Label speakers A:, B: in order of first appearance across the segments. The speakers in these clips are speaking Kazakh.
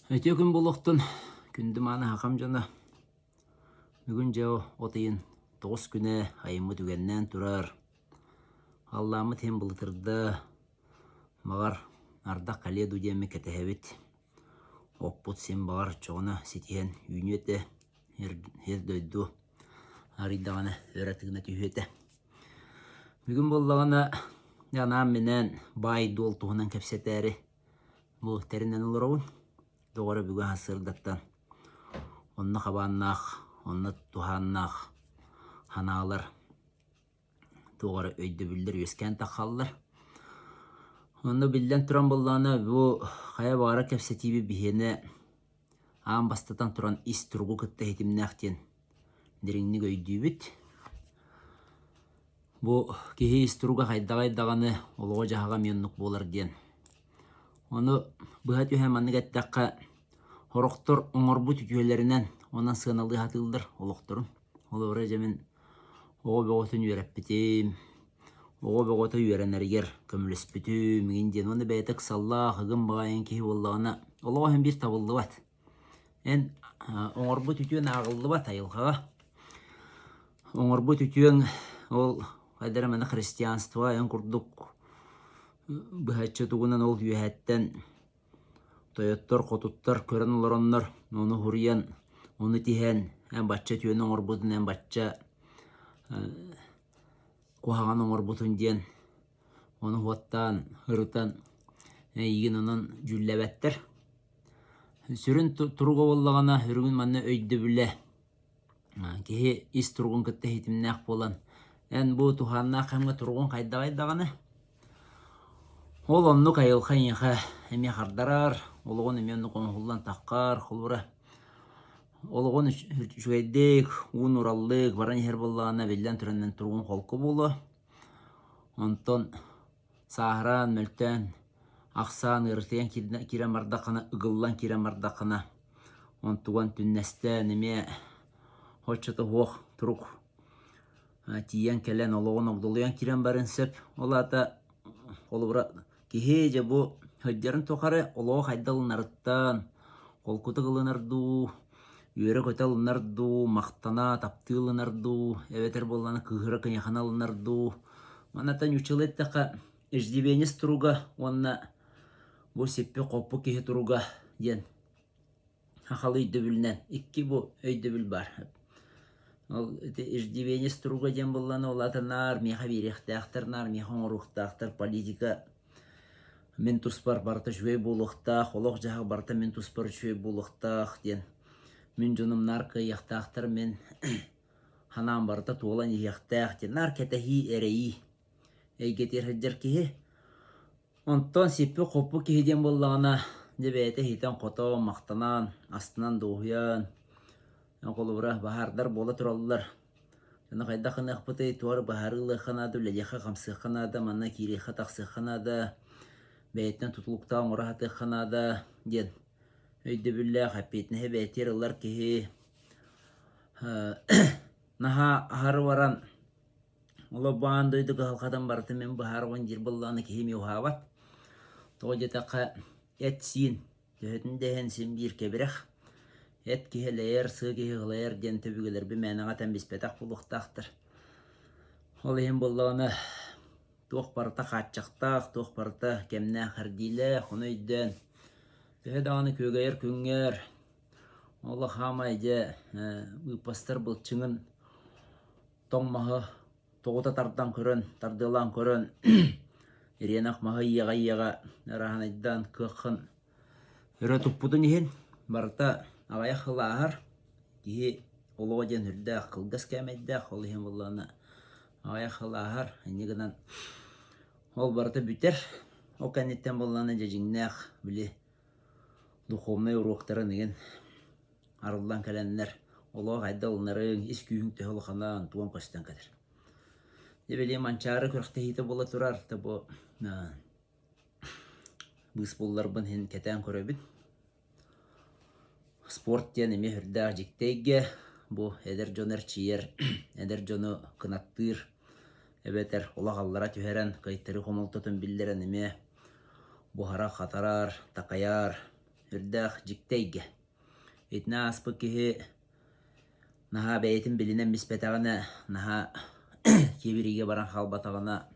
A: Өте күн болуқтын, күнді маны хақам жана. Бүгін жау отайын 9 күні айымы түгеннен тұрар. Алламы тем бұлытырды, мағар ардақ қале дудемі кәтіхәбет. Оппут сен бағар чоғына сетиен үйнеті, ердойду аридағаны өретігіне түйеті. Бүгін болдағына янам менен бай дол туғынан кәпсетәрі. Бұл тәрінен олыр оғын. Doğru bugün hasırdıktan. Onu kabannak, onu tuhannak, hanalar. Doğru öydü bildir, yüzken takallar. Onu bilden turan bollağına bu kaya bağıra kepsetibi bihine ağın bastatan turan is turgu kıtta hitimnakten dirinni göydü bit. Bu kehi is turga kaydağını oluğa jahaga miyonnuk bolar diyen. Onu bıhat yuhemanlık ettakka Horoktor oңорбу түтүөлеринен онан сыналыы хатылдыр олокторун. Ол ора жемин ого бөгөтүн үйрәппитим. Ого бөгөтө үйрәнәргер көмүлөспүтүм. Мигинден оны бәйтек салла хыгын багайын кихи боллагына. Олого hem bir табылды бат. Эн оңорбу түтүөн агылды бат айылхага. Оңорбу түтүөн ол кайдара мана христианство эн курдук быхачы тугунан ол үйәттен Toyottор, котуттар, көрін оларонлар, оны хуриян, оны тиhen, ән батча түйені оңырбутын, ән батча кухаған оңырбутын ден, оны хуаттан, хырытан, еген онын жүлләбәттір. Сүрін тұруға болағана, үрігін манны өйді білі, кеге ис тұрғын күтті хитімнәқ болан, ән бұл туханнақ әмге тұрғын қайдағайдағаны. Ол онны кайылхан еға әме қардарар, олығын еменді қоңғылдан таққар, құлбыра. Олығын үшгейдек, уын ураллық, баран ехер болағына белден түрінен тұрғын қолқы болу. Онтон сағыран, мөлтен, ақсан, ұртен керем ардақына, ұғылан керем ардақына. Онтуған түннестен еме хочеті хоқ тұруқ. Тиен кәлен олығын оғдылыян керем барын сөп. Олата қолбыра Кихе же bu höjjarın toqarı oloğu qaydalınarıttan, қолкуты қылынарду, үйері көталынарду, мақтана таптылынарду, әветер боланы кығыры кыняханалынарду. Манатан учыл еттіқа иждивенес тұруға, онна bu сеппе қоппы кехе тұруға ден. Хақалы үйді білінен, ikki bu өйді біл бар. Иждивенес тұруға ден боланы олатынар, меха беректақтарнар, меха оңырықтақтар, политика мен туспар барта жуй болуқтақ, олық жаға барта мен туспар жуй болуқтақ ден. Мен жоным нарқы яқтақтар мен ханам барта туолан яқтақ ден. Нар кәтәхи әрейі. Әйгетер хаджар кеге. Онтон сеппі қоппы кегеден болағына деп әйті хитан қото мақтанан, астынан доғыян. Қолыбыра бағардар бола тұралылар. Жана қайда қынақ бұтай туар бағарылы қанады, ләдеқа қамсы қанады, манна кереқа тақсы қанады. Бәйттен тұтылықтан ұрағаты қанада ден. Өйді білі қапетіне бәйттер ұлар кеге. Наға ағары баран. Ола баған дөйді қалқадан барты мен бұхарығын жер болағаны кеге меуғабат. Тоғы жетаққа әт сиін. Дөйтінден сен бір кебірек. Әт кеге ләйер, сы кеге ғылайер ден төбігілер бі мәніңа тән беспетақ бұлықтақтыр. Ол ең болағаны Тоқ барта қатчақтақ, тоқ барта кемне қардилі, құны үйден. Төхе дағаны көгайыр күнгер. Олы қамайды, ұйпастар бұл чыңын тоңмағы, тоғыта тардан көрін, тардылан көрін. Иренақ мағы еға-еға, әрағанайдан көққын. Үрі тұппудың ехен, барта ағаяқ қылағар. Кеге олығы ден үрді қылғыз кәмейді, қолы ехен болағына. Ағаяқ қылағар, әнегінен ол барты бүтер. Ол кәнеттен болғаны жежіңнәқ білі духовный уроқтарын еген арылдан кәләнлер. Олығы қайда олынарын ес күйің төхі олықанан туған көстен кәдір. Дебелі манчары көріқті хейті бола тұрар. Бұл бұс болылар бұн хен кәтән көребін. Спорт ден еме үрдәқ жектейге. Бұл әдір жонар чиер, әдір жоны қынаттыр. Әбетер олағаллара түйерен, кайттары қомалтатын білдерен еме. Бұхара қатарар, тақаяр, үрдәх jikteyge. Etna aspı kihi naha beytin bilinen mispetağına naha kebirige baran halbatağına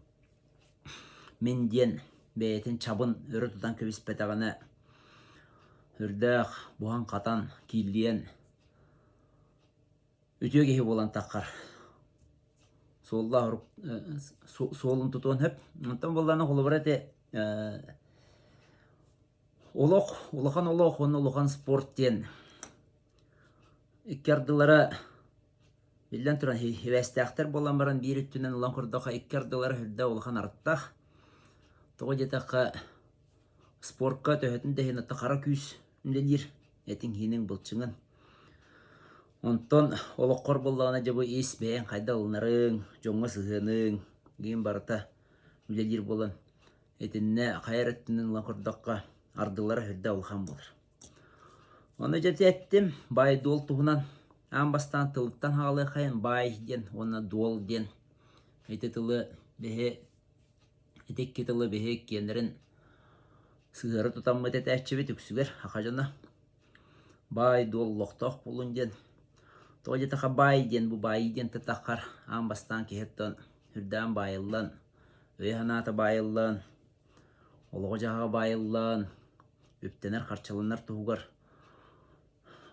A: men diyen beytin çabın örü tutan köbispetağına үрдәх buhan katan kildiyen ütüye gehi bolan takkar. Solun tutuğun hep. Ondan bollarına kolu var ete Olokan sport diyen ikkardılara bilden turan hevestəxtər bolan baran bir üttünen ulan kurdaqa ikkardılara hürdә olokan arıttaq. Toğa jetaqqa sportqa töhетін dehin atta qara küs ündelir. Etin hinin bulçыңın. Ondan oloqor bollağına jabı es beğen qayda olnarың, jonga sığınың, gen barata ündelir bolan. Etinne qayar üttünen ulan kurdaqqa ardılara hürdә olxan bolur. Onu jeti ettim, bay dol tuğunan. Ambastan tılıktan halı kayın bay den, ona dol den. Ete tılı behe, etekki tılı behe kendirin sığırı tutan mıtet etçebi tüksüger, hakacana. Bay dol loqtaq bulun den. Toğa jetaqa bay den, bu bay den tıtaqar. Ambastan kehetton hürdän bayıllan. Öy hanata bayıllan. Oloğu jağa bayıllan. Üptener qarçalanlar tuğugar.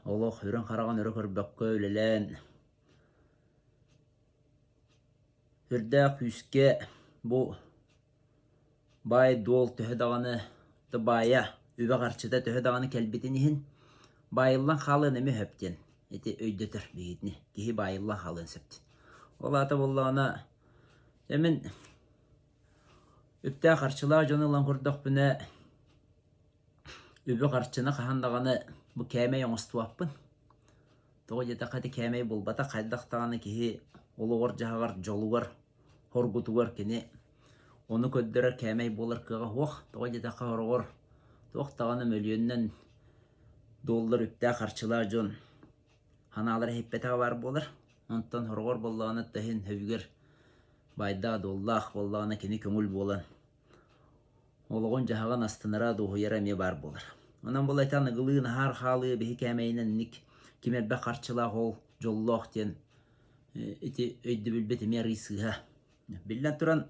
A: Oloq hürün qarağın örü körbökkö ölelen. Hürdä küske bu bay dol töhe dağını da baya übe qarçıda töhe dağını kelbetinihin bayıllan xalın emi höpten. Eti öydötür beyitini. Kihi bayıllan xalın söpten. Ola ata bollağına emin üptä qarçılar jonılan kurdaq büne übe qarçına qahandağını bu kemey oңостуаппын. Тоғы жетақады кемей болбата қайдақтағаны кеhi олуғар жағар, жолуғар, хоргутуғар кені. Оны көддірер кемей болар кыға оқ. Тоғы жетаққа хорғар. Тоқтағаны мөлйөннен доллар үпті қарчылар жон. Ханалар хеппетаға бар болар. Онтан хорғар болағаны тәхін хөвгер. Байда доллақ болағаны кені көңіл болан. Олуғын жағаған астынара доғыяра ме бар болар. Ondan bolaytan ıgılığın har halı behi kemeynen nik kimer be qarçıla hol jolloq den iti öydü bilbeti mer risıha. Billen turan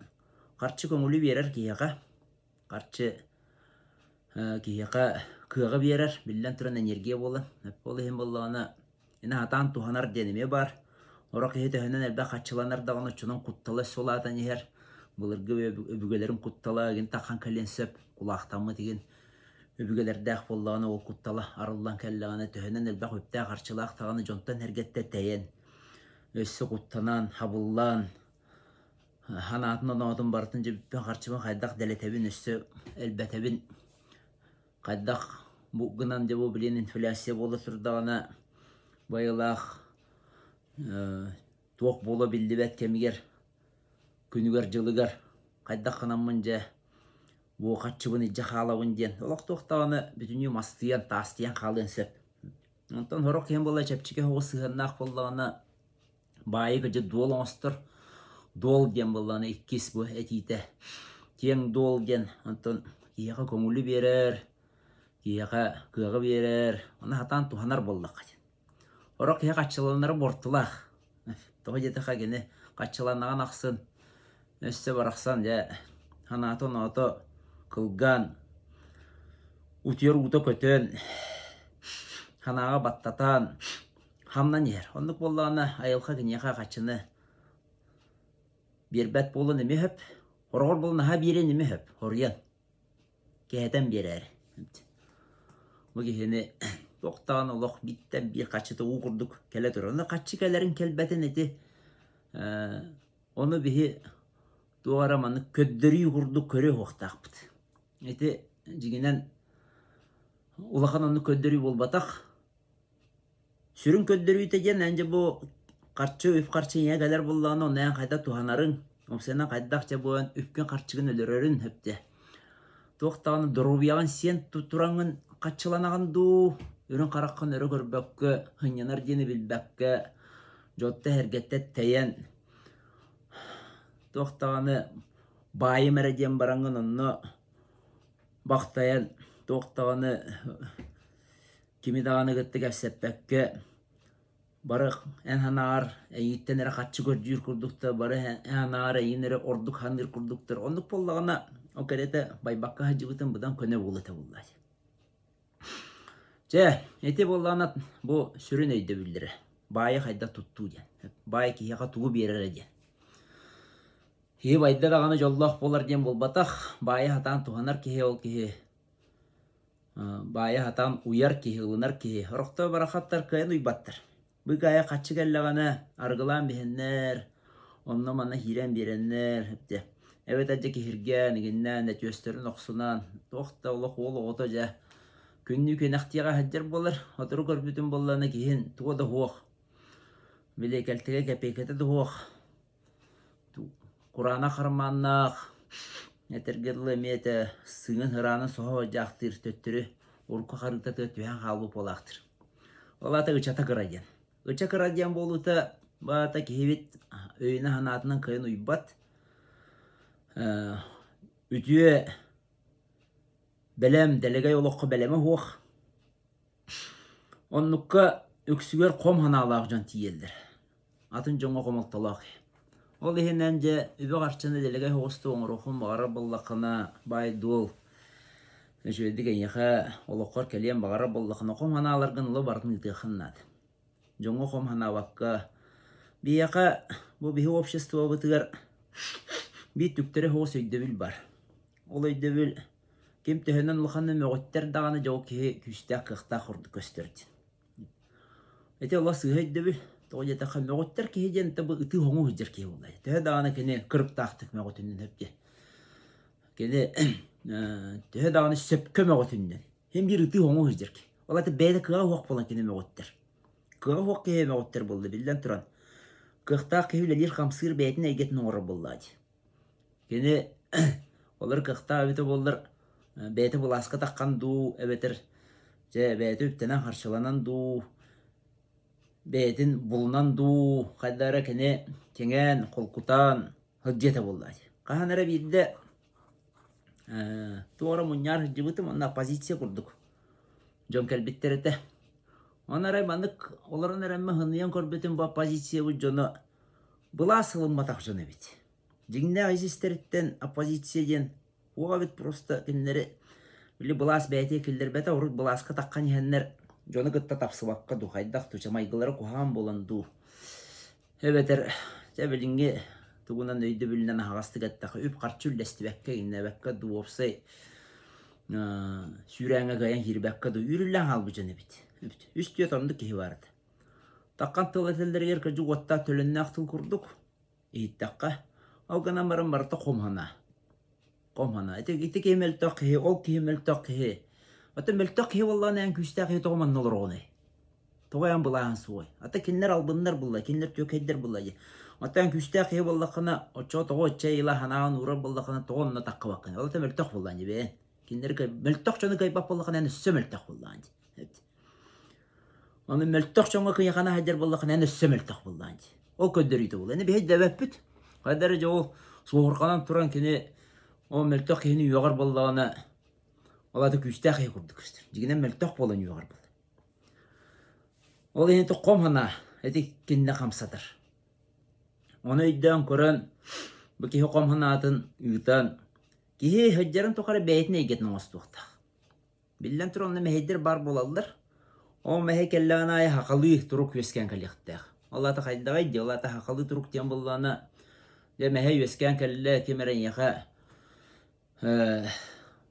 A: qarçı köngülü berer kiyaqa. Qarçı kiyaqa kığa berer. Billen turan energiya bolan. Bolu hem bollağına ina hatan tuhanar denime var. Orak ehe töhenen elbe qaçılanar dağını çunan kuttala solatan yer. Bulurgu öbügelerim kuttala gen taqan kalen söp kulaqtamı degen. Öbügelerdäq bollağına ol kuttala arıllan kellağına töhenen elbaq öptä qarçılaq tağını jontan hergette teyen. Össü kuttanan, habullan. Hanatından oğudun barıtınca büppen qarçıban qaydaq deletebin össü elbetebin. Qaydaq bu gınan bu bilen inflasya bolu turdağına bayılaq tuoq bolu bildi bet kemiger günüger jılıgar. Qaydaq qanamınca bu qaççıbın icca xalawın den. Olaq toqtağını bütünü mastiyan, tastiyan xalın söp. Ondan horoq hem bola çepçike hoğu sığannaq bollağına bayı gıcı dol oңостыр. Dol den bollağına ikkis bu etite. Teң dol den. Ondan kiyaqa köngülü berer. Kiyaqa kığı berer. Ona hatan tuhanar bollaq. Horoq kiyaqa qaççılanları bortulaq. Toğa jetaqa gene qaççılanağın aqsın. Össe baraqsan ya hanaton oto kılgan utiyor uta kötön hanağa battatan hamdan yer. Onluk bollağına ayılqa gınyaqa qaçını berbet bolun emi höp. Horgor bolun ha biren emi höp. Horyan. Keheten berer. Bu gehini toqtağın olaq bitten bir qaçıda uğurduk. Kele tur. Onda qaçı kelerin kelbeten eti onu bihi doğaramanı köddürü uğurduk köre hoqtaqpıt. Eti jiginen ulaqan onu köddürü bolbataq. Sürün köddürü tegen ence bu qarçı üp qarçı ya galer bollağına onayan qayda tuhanarın. Omsena qaydaqça bu üpken qarçıgın ölürörün hepte. Toqtağını durubiyağın sen tuturangın qaçılanağın du. Ürün qaraqқан өрі көрбөккө, hınyanar deni bilbäkkä. Jotta hergette teyen. Toqtağını bayı merediyen barangın onu baqtayan. Toqtağını Kimi dağını gıttı gäpseppäkke barı en hanar eyittenere kaççı görjür kurdukta barı en hanar eyinere orduk hanır kurduktur. Onduk bollağına o kerete baybakka hacıbıtın budan köne bulata bullay. Eti bollağına bu sürün öyde bildire. Bayı hayda tuttu diyen. Bayı ki yaka tuğu berere diyen. Hi bayda dağını jolloq bolar diyen bolbataq. Bayı hatan tuhanar kihe ol kihe. Bayı hatan uyar kihe, ılınar kihe. Roqta barakattar kayan uybattır. Bu gaya kaçı gellagana argılan bihenler. Onunla mana hiren birenler. Hepti. Evet acı ki hirgen, iginnen, et gösterin oqsunan. Toqta ola qoğulu otaca. Күннү көнәхтиға хәджер болар, отыру көрбүтін болланы кейін туға да хуақ. Біле кәлтіге кәпекеті да хуақ. Құрана қарманнақ, әтергерлі меті сыңын хыраны соға жақтыр төттірі, орқа қарыта төттіген қалып олақтыр. Олата ұчата кыраден. Ұча кыраден болута бата кейбет өйіні ханатынан кайын ұйбат. Үтіе Belem, delegay olokka beleme hoq. Onnukka öksüger kom hanalaq jan tiyeldir. Atın jonga komoltalaq. Ol ehenence übe qarçını delegay hoqstu oңroqun bağara bollaqına bay dol. Şöyle yaqa oloqqar keliyen bağara bollaqına kom hanalargın lo barın itiqannad. Jonga kom hanavaqqa bir yaqa bu bihi общество bıtıgar bir tükteri hoq söydöbül bar. Ol öydöbül Kim töhenen ulxanı möğütter dağını jau ki küstää kıqta xurdu köstördi. Ete Allah sığıydı bil. Toğu taqa möğütter ki hecen tabi ıtı hoğu hıcır ki olay. Töhe dağını kene kırıp taqtık möğütünden hepki. Kene töhe dağını söpkö möğütünden. Hem bir ıtı hoğu hıcır ki. Ola te beyde kığa hoq bolan kene möğütter. Kığa hoq ki möğütter boldu bilden turan. Kıqta ki hülelir kamsır beytin eygetin oğra bolladı. Kene olar kıqta abite bollar. Beyte bulaska takkan du, ebetir. Beyte üptenen harçalanan du. Beytin bulunan du. Kaydara kene kengen, kolkutan, hıccete bolladı. Kahanara bir de tuğra munyar hıccıbıtım onunla pozisiya kurduk. Jon kelbitterete. Onlara bandık, oların eremme hınıyan korbetin bu pozisiya bu jonu bula sılınmatak jonu bit. Jiginde ayız isteritten opozisiya jen Oğa bit prosta günleri bili bulas beyte killer beta urut bulaska takkan yenler jonu gıtta tapsıbakka du haydak tu çamaygıları kuhan bolan du. Ebeter tebelinge tugunan öyde bilinen hagastı gattaka üp qarçüllesti bekke inne bekke du opsay sürenge gayan hirbekka du yürüllen halbu jonu bit. Üstüye tanıdı ki vardı. Takkan tılateller yer kacı gotta tölünne aktıl kurduk. İhittakka. Avganan barın barıta komhana. Komhana. Iti ki meltok he, ol ki meltok he. Ata meltok he vallahi ne küstak he toğman olur onu. Toğayan bulayan suğay. Ata kinler albınlar bullay, kinler tökeyder bullay. Ata küstak he vallahi kana oço toğu oçay ila hanağın uğra bullay kana toğunna takka bakın. Ata meltok bullay be. Kinler meltok çonu kaybak bullay kana nüsse meltok bullay. Onu meltok çonu kıya kana hacer bullay kana nüsse meltok bullay. O köddürüydü bullay. Ne bir hece debepüt. Kadarıca o soğurkanan turan kini o meltok hini yuğar bollağına ola da küstaq he kurduk işte. Jigine meltok bolan yuğar bol. Ola hini toqom hana eti kinne kamsadır. Onu iddan koran bu kihi qom hana atın yutan kihi hajjarın toqara beytine egetne ostuqtaq. Billen tur onu meheddir bar bolallar. O mehe kellana ya haqalı turuk yesken kaliqtaq. Allah ta qaydagaydi Allah ta haqalı turuk diyen bollağına ya mehe yesken kelle kemeren yaqa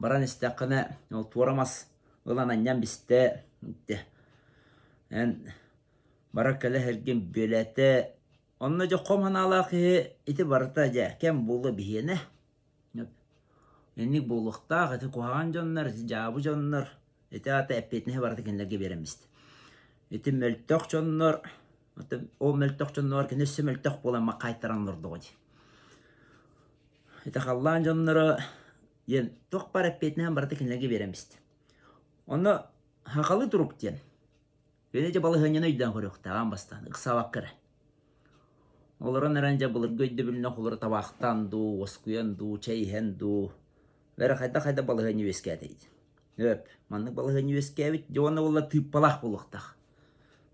A: baran istaqına ol turamaz ulan annem biste en barakale hergin bölete onunca qom hanalaqı iti barta ja kem bulu bihine enni buluqta qati kuhan jonlar jabu jonlar iti ata epetne barta kenlerge beremist iti meltok jonlar o meltok jonlar kenesse meltok bolan maqaytaranlar doğdi iti qallan jonları yen toq par epetne barta kenlerge beremist onu haqalı turuk diyen Böylece balı hınyana yüden koruq tağan bastan, ıqsa vakkara. Oların erence bulur göydü biline kulur tabaqtan du, oskuyan du, çeyhen du. Vere qayda balı hınyu esketeydi. Öp. Manlık balığın yüzkebit. Joğuna ola tıppalak buluqtaq.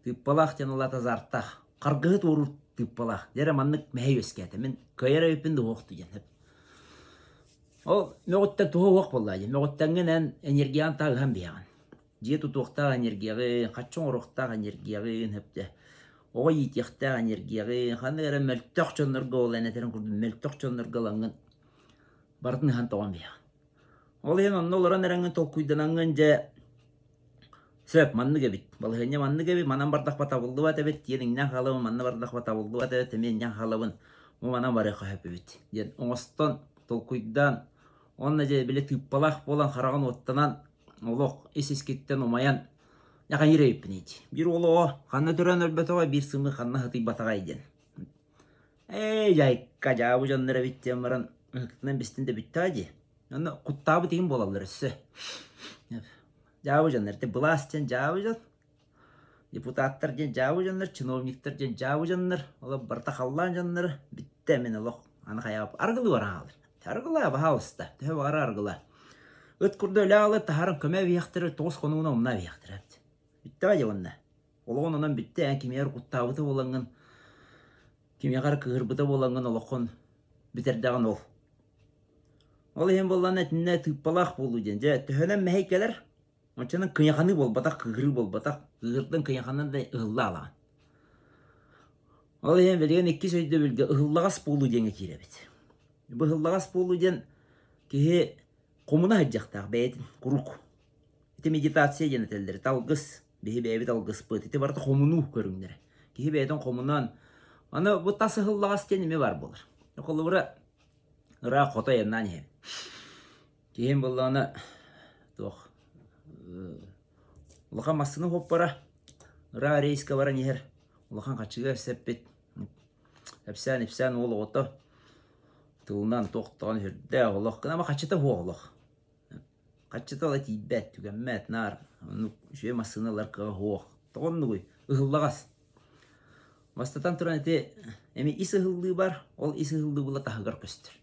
A: Tıppalak jan ola tazartaq. Qargıhı doğru tıppalak. Dere manlık mehe yüzkete. Men kayara öpün de hoqtu jan. O mögötten tuho hoq bolla jan. Mögötten energiyan tağıhan biyan. Jie tutuqta energiyağı, qaççon oroqta energiyağı hepde. Oğa yitiyaqta energiyağı, xanı gara meltoq çonlarga olan eteren kurdu meltoq çonlarga langan. Bartın han toğan biyan. Ol hen onno olaran erengin tolkuydanangın je söp manны gebit. Balhenya manны gebit. Manan bardak bata buldu bat evet. Yen inan halabın manna bardak bata buldu bat evet. Emen inan halabın. O manan barı kahep evet. Yen oңостон tolkuydan onna je bile tıppalak bolan xarağın ottanan oloq eseskitten omayan yakan yireyip bineydi. Bir olu o. Xanna tören ölbet oğa bir sımı xanna hıtı batağa iden. Jayka jabı janlara bitti amaran hıktınan bestinde bitti hadi. Anna kuttabı deyin bolalır üssü. Жабы жандар, те власть жан жабы жан, депутаттар жан жабы жандар, чиновниктар жан жабы жандар, ола барта халлан жандар, битте мен олох аны хаяп аргылы бар алыр. Аргыла бахалыста, те бар аргыла. Ыт курда лалы тахарын көмө вияктыры тоос конуна умна вияктыры. Битте баҗа онна. Олоғын онан битте ан кимер куттабыты боланган, кимегар кырбыты боланган олоқон битердаган ол. Ол ем болланы тинне тыппалак болу жан, же төһөнөн мехейкелер. Ончаның кыяханы болбатақ, кыгыры болбатақ, кыгырдың кыяханын да ығылла алаған. Ол ен берген 2 сөйді білге ығыллағас болу денге керебет. Бұл ығыллағас болу ден кеге қомына хаджақтақ бәйтін, құруқ. Ете медитация ден әтелдері, талғыс, бейі бәйбі талғыс бұд, ете барты қомыну көріңдері. Кеге бәйтін қомынан, аны бұл тасы ығыллағас денеме бар болыр. Оқылы бұра ұра қота емнан ем. Кейін бұл аны тоқ. Улахан массыны хоп бара. Ра рейска бара нехер. Улахан қачыға сәппет. Әпсән ол оғыты. Тылынан тоқтаған жүрді олақ. Кына ма қачыта ху олақ. Қачыта ола тейбәт, түгәммәт, нар. Шөй массыны ларқыға ху оқ. Тоғынны ғой. Үғыллағас. Бастатан тұран әте, әме ис үғылды бар. Ол ис үғылды бұла тағығар көстір.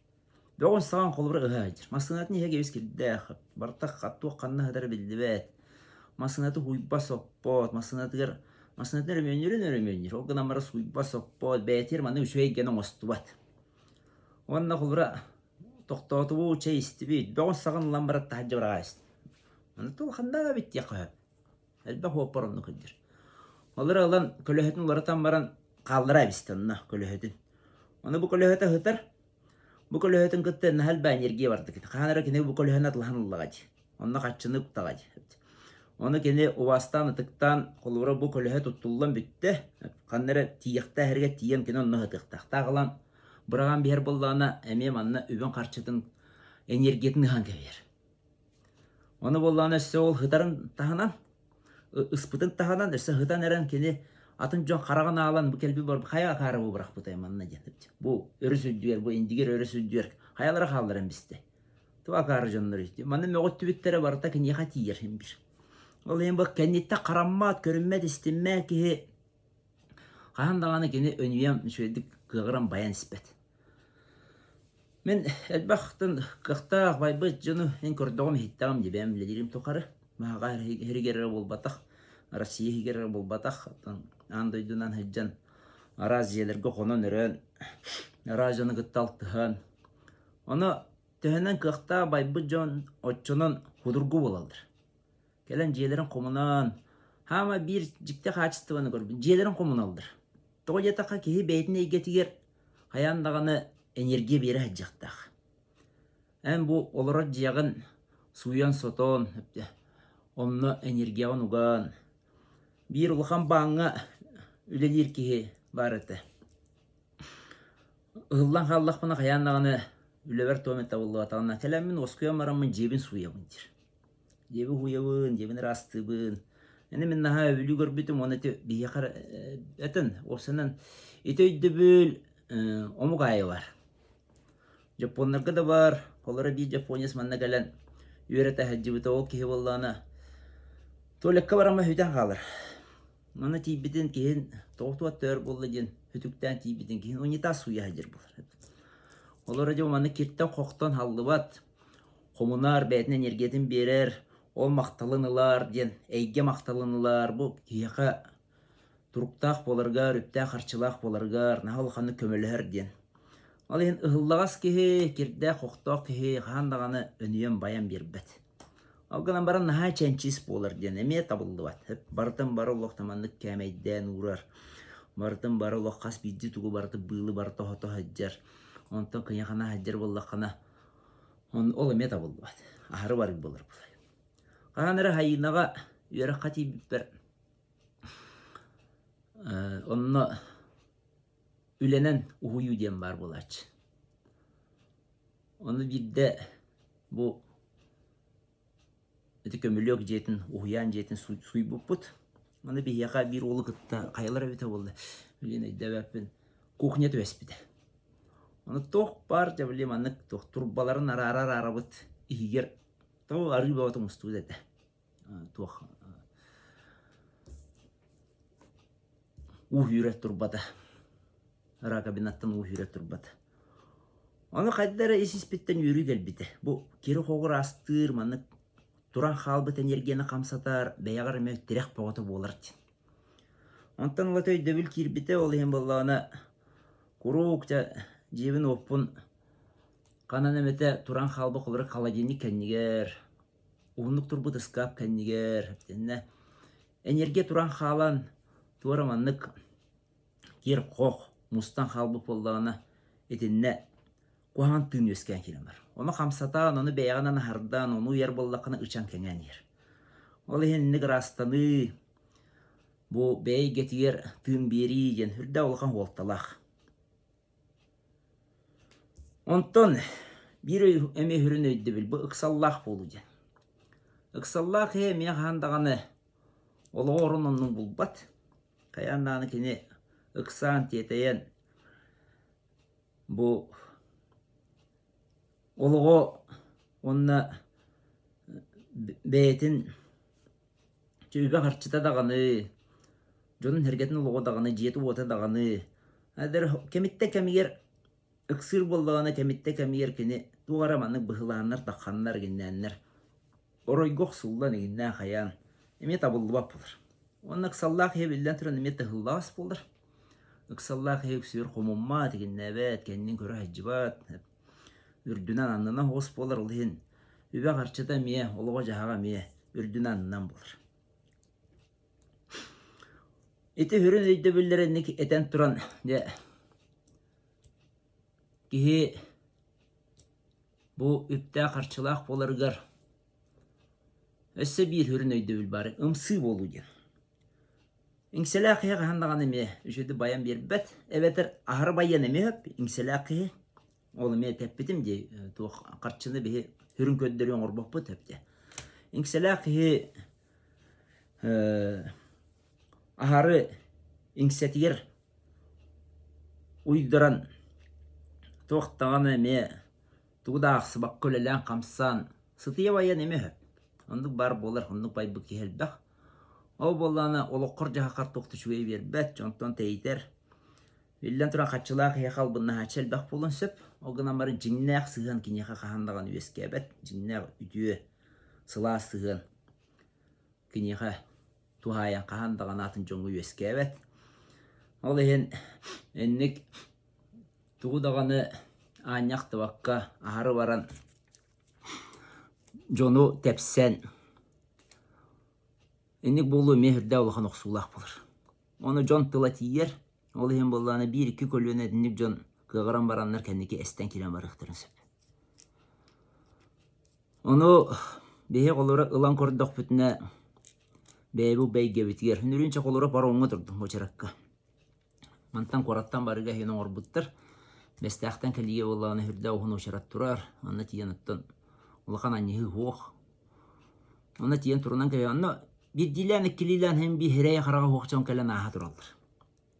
A: Бөғын саған қолы бір үға әдір. Масынатын еге өз келді әқіп. Бартақ қаттуық қанны ғадар білді бәт. Масынаты хуйба соқпот. Масынатын өрімөнер. Ол ғына марас хуйба соқпот. Бәйтер маны үші егенің осты бат. Онна қолы бір тоқтауты бұл чай істі бейт. Бөғын саған ұлан барат тағаджы бір ағайсты. Манаты ол қандаға бетті яқы әп. Әлбә хуап бар оны күдір. Олар ұлан көліхетін ұларатан баран қалдыра бісті онна көліхетін. Оны бұл көліхеті ғытар. Bu kölöhötün kıttı nahal ba enerjiye vardı. Kanara kene bu kölöhön atlahan ullagaç. Onunla kaçını kutagaç. Onu kene ovastan atıktan kolura bu kölöhö tutullan bitti. Kanara tiyakta herge tiyen kene onunla hıtıktaq. Tağılan bırağan bir yer bollağına emeyem anna übün karşıtın enerjiyetini hangi ver. Onu bollağına size ol hıtarın tahanan, ıspıtın tahanan, size hıtan eren kene atın жон қараған алан bu kelbi бар қая қары bu бырақ бұтайым анна жетіп. Bu өрі сөздігер, bu индигер өрі сөздігер. Қаялары қалдырын бізді. Туа қары жонлар өйті. Маны мөғіт түбіттері барыта кіне қатиер hem бір. Ол ең бұл кәнетті қараммат, көрінмәт, істеммәт кеге. Қағандағаны кені өнуем сөйдік қығыран баян іспәт. Мен әлбақтын қықтақ байбыт жону ең көрдіғым хиттағым дебем білдерім тоқары. Маға әрігері болбатақ. Россия хигер болбатақ. Андойдунан хеджан аразиелерге қонон өрен аразияны кытталтыхан. Оны төһөнен кықта байбы жон отчонон худургу болалдыр. Келен жиелерін қомынан хама бір жікте қачыстываны көрбін. Жиелерін қомыналдыр. Тоғы жетаққа кейі бәйтіне егетігер қаяндағаны энергия бері әджақтақ. Ән бұл олырат жиағын суян сотон онны энергияған уған. Bir улахан баңа үлелер кеге бар әті. Ұғылдан қаллақ бұна қаяннағаны үлебер тометі болуға тағына. Кәлемін осқуя марамын жебін суябын дер. Жебі хуябын, жебін растыбын. Әне мен наға өлі көрбетім, оны әте бейе қар әтін. Осынан еті өйді бүл омық айы бар. Жапонларға да бар. Қолары бей Жапонияс манна кәлен үйреті әджібіті ол кеге болуғана. Толекқа барама хөйтен қалыр. Оны тейбіден кейін тоғытуат төр болды ден, хүтіктен тейбіден кейін унитаз суя әдер болыр. Олар әде оманы кеттен қоқтан халды бат, қомынар бәйтін энергетін берер, ол мақталынылар ден, әйге мақталынылар бұл кияқа туруктаах боларгар, үптаах арчылаах боларгар, нахал ханы көмөлөр ден. Ал ен ыһыллагас киһи, кирдэ хохтоох киһи хаандаганы өнүйөн баян бербет. Алганан баран наһа ченчис болар ден, эме табылдыбат. Бартын бары лохтаманнык кәмейден урар. Бартын бары лохкас бидди тугу барты быйлы барты хото хаджар. Онтон кыяхана хаджар боллакана. Ол эме табылдыбат. Ахары барыг болар булай. Каганары хайынага үйөрө кати биппер. Онно үлenen уһуйу ден бар болач. Оны бидде бу эти көмөлөк жетін, уһуян жетін суй буппут. Оны бияка бир олы кытта кайылар бите болду. Үлен айдабаппен кухня төбеспиде. Оны тох бар жабылем аннык тох турбаларын арабыт игер тоо ары бабаты мустуде. Тох уһүрэ турбата. Ара кабинаттан уһүрэ турбата. Оны кайдара эсиспиттен үрү келбите. Бу кери хогур астыр маннык туран халбыт энергияны камсатар, бәягар эме терек боготы болар. Онтан латой дөбүл кирбите ол ем боллана курукта жебин оппун канан эмете туран халбы кылыр холодильник кеннигер, уунук турбут ыскап кеннигер. Энергия туран халан туараманнык кер кох мустан халбы боллана этинне кухан тын өскен келем бар. Оны камсатан, оны бәяганан хардан, оны уяр боллакына ычан кенген ер. Ол хенник растаны бу бәй гетигер тын бери ден хүрдә олған олталақ. Онтон бир эме хүрін өйді біл, бұл ыксаллах болу ден. Ыксаллах мен хандағаны олы орын оның бұлбат. Каяннаны кені ыксан тетейен бұл олығы онна бәйтін чөйбе қарчыта дағаны, жонын хергетін олығы дағаны, жеті ота дағаны. Әдір кемітті кәмігер ыксыр болдағаны кемітті кәмігер кені туғараманның бұхыланар, таққанлар геннәнлер. Оройгоқ сұлдан егіннән қаян. Еме табылды бап болыр. Оның ыксаллақ ебілден тұрын еме тұғыллағыз болыр. Ыксаллақ еб сүйір қомымма теген нәбәт, кәннен көрі әджібат. Үрдүнан аннынан хоғыс болар олығын. Үбе қарчыда мие, олыға жағаға мие, үрдүнан аннынан болар. Эти хүрін өйді білдерінік әтен тұран. Кихи бұл үпті қарчылақ боларғар. Өсі бір хүрін өйді біл бары, ұмсы болу ден. Иңселі ақия қағандағаны ме, үшеді баян бербет. Әбетір ағыр баян әме өп, иңселі ақия. Ол мен тәппетім де, қарчыны бе хүрін көддерен орбақ бұ тәпте. Иңселі қиы ағары иңсетігер ұйдыран тоқтағаны ме тұғыда ақсы бақ көлелен қамсан сытыя баян еме өп. Ондық бар болар, ондық бай бұқ кехелбәқ. Ол боланы олыққыр жағақар тоқты шуэй бербәт, жонтон тәйтер. Виллен тұран қатшылақ яқал бұнна хачел бақ болын сөп. Оғынан бары жиннәқ сыған кенеқа қағандаған өске бәт. Жиннәқ үтіе сыла сыған кенеқа тухаян қағандаған атын жоңғы өске бәт. Ол ехен әннік тұғыдағаны аңяқты баққа ағары баран жону тәпсән. Әннік болу мехірді олған оқсулақ болыр. Оны жон тыла тиер. Ол ехен болуаны бір-екі көлуіне әннік жон кығыран баранлар кәнеке әстен келен барықтырын сөп. Оны бейе қолыры ұлан көрдіқ бүтіне бәйбу бәйге бітігер. Үнірінше қолыры бар оңы тұрдым өчіраққа. Мантан қораттан барыға хенің орбыттыр. Бәстәқтен кәліге олағаны хүрді оғын өчірат тұрар. Оны тиен ұттын. Олақан аннығы хоқ. Оны тиен тұрынан кәлі. Оны bir dilen ikililen hem bir hireye karağa hoqçan kelen aha duraldır.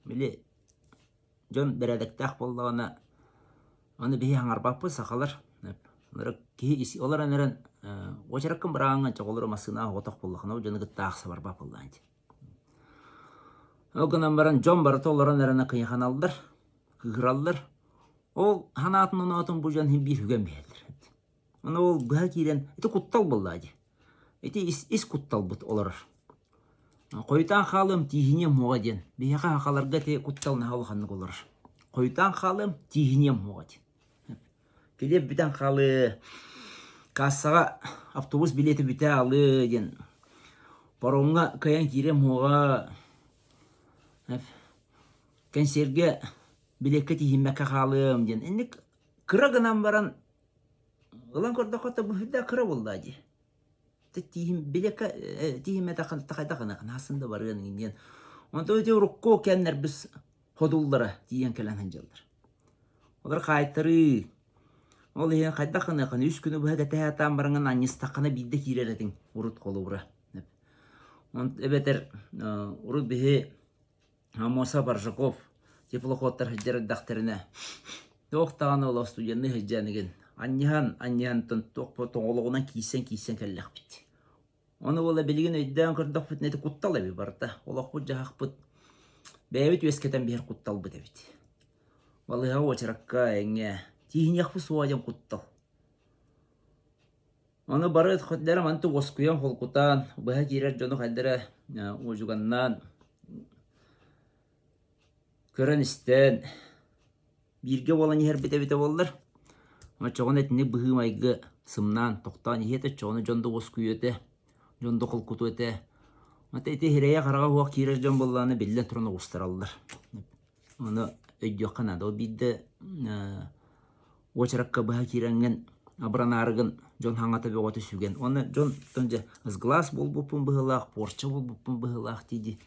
A: Bili jon beredektak bollağına onu bir hangar bakpı sakalar. Onlara ki olar aneren oçarakın bırağına çok olur masına otak bollağına o jonu gıttağısı var bak bollağın. O günden baran jon barıtı olaran erene kıyıkan aldır. Kıkıraldır. O hanatın onu atın bu jon hem bir hügen beğendir. Onu o güha kiren eti kuttal bollağın. Эти ис кутталбыт олар. Қойтан халым тихине моға ден. Бейха хақаларға те куттал нахалы ханны олар. Қойтан халым тихине моға ден. Келеп бітен халы кассаға автобус билеті біте алы ден. Паромға каян кире моға консерге билекке тихиммәкке халым ден. Энник кырагынан баран ылан көрді қота бұхыда кыра болды ади. Билекке тихиммә тақайдақына қанасында барған ден. Онда өте ұрыққо кәннер біз ходулдары тиген кәләнген жалдар. Олар қайтыры. Ол ең қайдақына қаны үш күні бұға тәтәтан барыңын аннестақына бидді кереретін ұрыт қолы бұра. Эбетер урут бихи Амоса Баржаков теплоходтар хыджары дақтарына тоқтаған ола студенны хыджаныгын аннихан тоңолығынан кейсен кәлләқ бит. Оны ола білген өйден көрдіқ бит неті құттал әбі барда. Олақ бұд жағақ бұд бәйбіт өскетен бер құттал бұд әбіт. Валыға очыраққа әңе тихінеқ бұ суаден құттал. Оны бары хөтләрем анты оскуян холкутан, быһа кирер жону хайдара ожуганнан көрән истен бирге болан һәр бите болдыр. Ма чогын этне быһы майгы сымнан токтан һете чоны жонду оскуйете, жонду холкуту эте. Мата эте хирея карага хуак кирер жон болланы биллен турны устаралдар. Оны өйдөккана да бидде очракка быһа киренген абранарыгын жон хаңата бөгөтү сүген. Оны жон тонже ызглас болбуппун быһылаах, порча болбуппун быһылаах диди.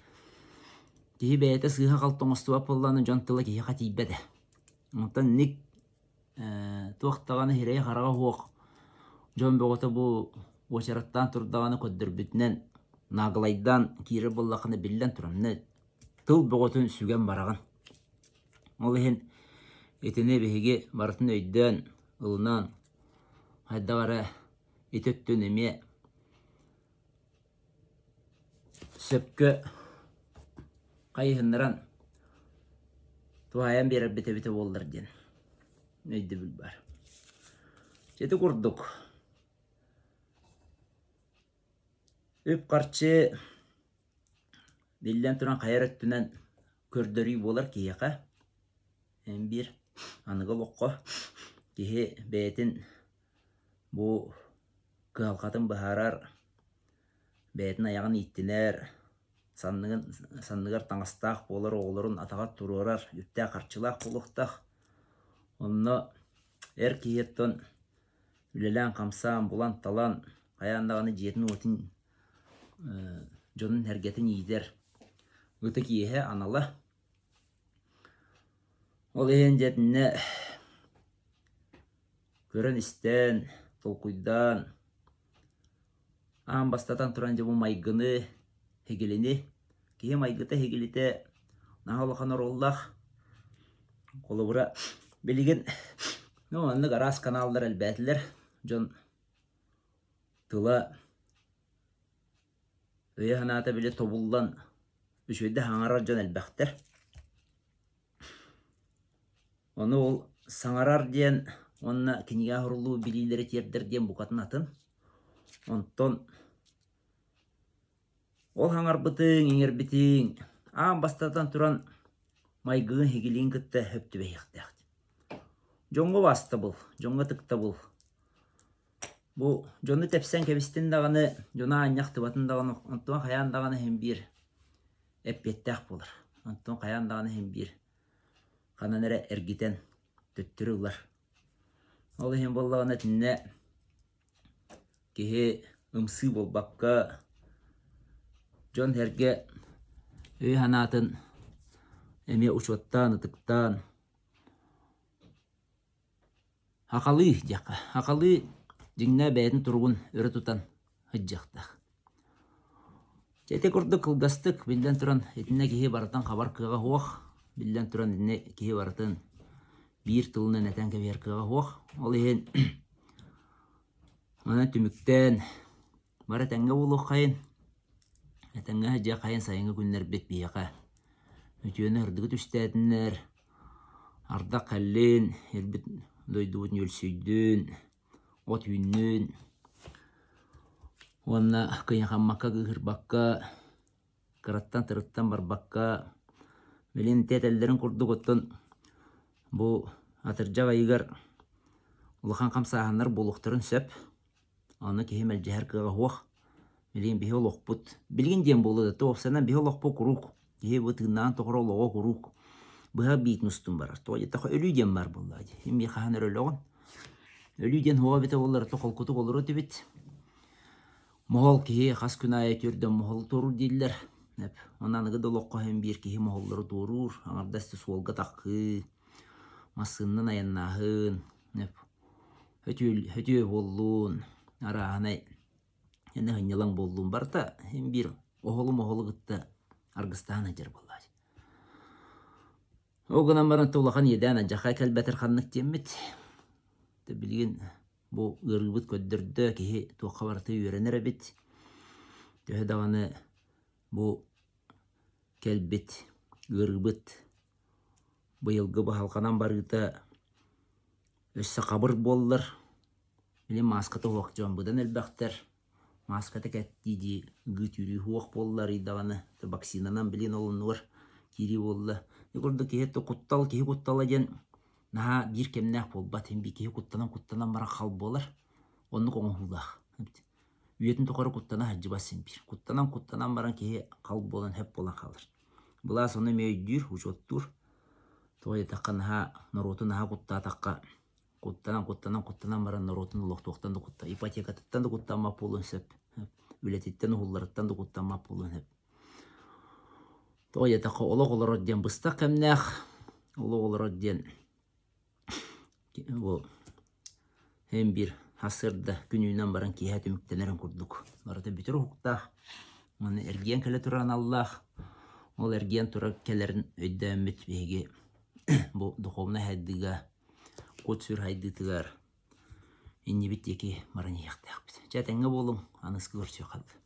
A: Кихи бәйәті сыйға қалтоңыстуа полланы жон тыла кихи қатейбәді. Онтан ник туақтағаны хирей қараға хуақ. Жон бөгөті бұл очараттан тұрдағаны көддір бүтінен нағылайдан кири боллақыны білден тұрамны тыл бөгөтін сүген бараған. Ол ехін етіне бігеге бартын өйден ылынан хайдағара етөттөн эме сөпкө кайыһыннаран туайан берер бите болдар ден. Өйді біл бар. Жеті курдук. Өп қарчы белден туран кайраттынан көрдөрүй болар кияқа. Эм бир анығы лоққа кихи бәйтін bu kıhalkatın baharar beytin ayağını ittiner sandıgar tаңастақ болар оғылырын атағат тұруарар үттә қарчылақ болуқтақ онны әр кейеттен үлелән қамсан бұлан талан қаяндағаны жетін өтін жонын әргетін ейдер өті кейе анала ол ең жетіне көрін істен толкуйдан ан бастатан туран жабу майгыны хегелени кие майгыта хегелите нахалахан ороллах колубура билген анны гарас каналдар әлбәтилер жон тыла өйе ханата биле тобулдан үшөйді хаңарар жон әлбәқтер оны ол саңарар диен онна кинига хурулуу билилери тердер дем букатын атын. Онтон ол хаңар бытың, еңер битің, аң бастатан туран майгыгын хегелин кытта хөптү бейхтәхт. Жонго басты бұл, жонго тыкта бұл. Бу жонны тепсен кебистен дағаны, жона аньяқты батын дағаны, онтон қаян дағаны хем бір әппеттәқ болыр. Онтон қаян дағаны хем бір қананары әргітен төттірі ұлар. Ол ехен боллағына тінне кеге ымсы болбаққа жон әрге өй ханатын әме ұшуаттан, ұтықтан хақалы жаққа. Хақалы жіңна бәйін тұрғын өрі тұтан хыджақтақ. Жете көрді қылғастық білден тұран етіне кеге барытан қабар кыға хуақ. Білден тұран етіне кеге барытан bir tılının eten keber kığa hoq. Ol ehen mana tümükten bara tenge buluq kayın. Etenge hacca kayın sayıngı günler bet biyaqa. Ötüyöne hırdıgı tüstәdinler. Arda kallin, elbet doyduğun yölsüydün, ot yünnün. Онна кыйнахаммакка гыхырбакка, кыраттан тырыттан барбакка, билин тетеллерин курдук оттон бу атыржак айыгар улахан камсааханнар булуктарын сөп, аны кихи мэлжэхэр кыга хуах, билин бихи олохпут, билгин диэн болу да тоопсанан бихи олохпу курук, кихи бу тыгнаан тохор олого курук, быха биит нустун барар, тоҕо таха өлүү диэн бар буллаади, хим бихахан өрөлөгөн, өлүү диэн хуа бите боллар тохолкутук олору тибит, мохол кихи хас күнайа түрдөн мохол туру диллер, онан ыгы долоққа хем бир кихи мохоллары турур, аңардасты суолга таққы, масыннын аяннаахын, хөтүө боллуун, арааханай, эне хыннялан боллуун барта, хем бир оholу гытта аргыстаан ажар боллаади. Оғынан баран толахан еден ажақай кәлбәтір қаннық теммет. Білген бұл ырғыбыт көддірді кеге тоққа барты үйренер әбет. Төхі дағаны бұл кәлбет, ырғыбыт бұйылғы бағалқанан барыта өссі қабыр болылар. Білен маскаты хуақ жон бұдан әлбәқтер. Маскаты кәттейді үгіт үрі хуақ болылар идағаны. Вакцинанан білен олынуар кері болылар. Көрді кеге құттал, кеге құттала ден наға бір кемнәк болбат, hem bir кеге құттанан бара қал болар. Оны қоңы хулақ. Үйетін тұқары құттана хаджы басын бір. Құттанан баран кеге қал болан хеп болан қалыр. Бұла соны мейдір, ұжоттыр. Тоғай таққа наға нұротын наға құтта таққа. Құттанан баран нұротын ұлықтуқтан да құтта. Ипотекаттан да құттанмап болын сөп. Үлететтен ұғыларыттан да құттанмап болын хеп. Тоғай таққа олық олар өдден бұстақ кәмнәқ. Олық олар өдден hem bir hasırda gününden baran kihat ümiktelerin kurduk. Barada bütün hukukta onu ergiyen kele turan Allah. Ol ergiyen tura kelerin ödemmet bege bu duhovna haddiga kutsur haddigar inni bitteki maran yaktaq. Çatenge bolum anıskı görsüyor kaldı.